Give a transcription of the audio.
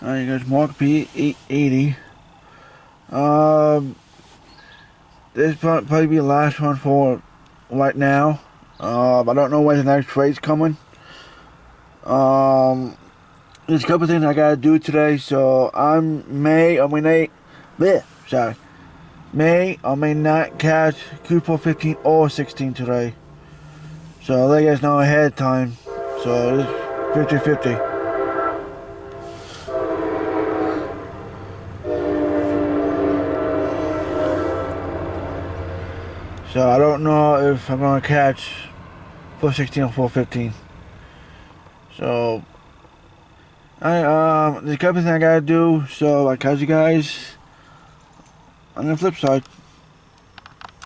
Alright guys, Marc P880. This probably be the last one for right now. I don't know when the next rate's coming. There's a couple things I gotta do today, so I may or may not catch Q415 or 16 today. So I'll let you guys know ahead of time. So it's 50-50. So I don't know if I'm gonna catch 416 or 415. So there's a couple things I gotta do. So I'll catch you guys on the flip side.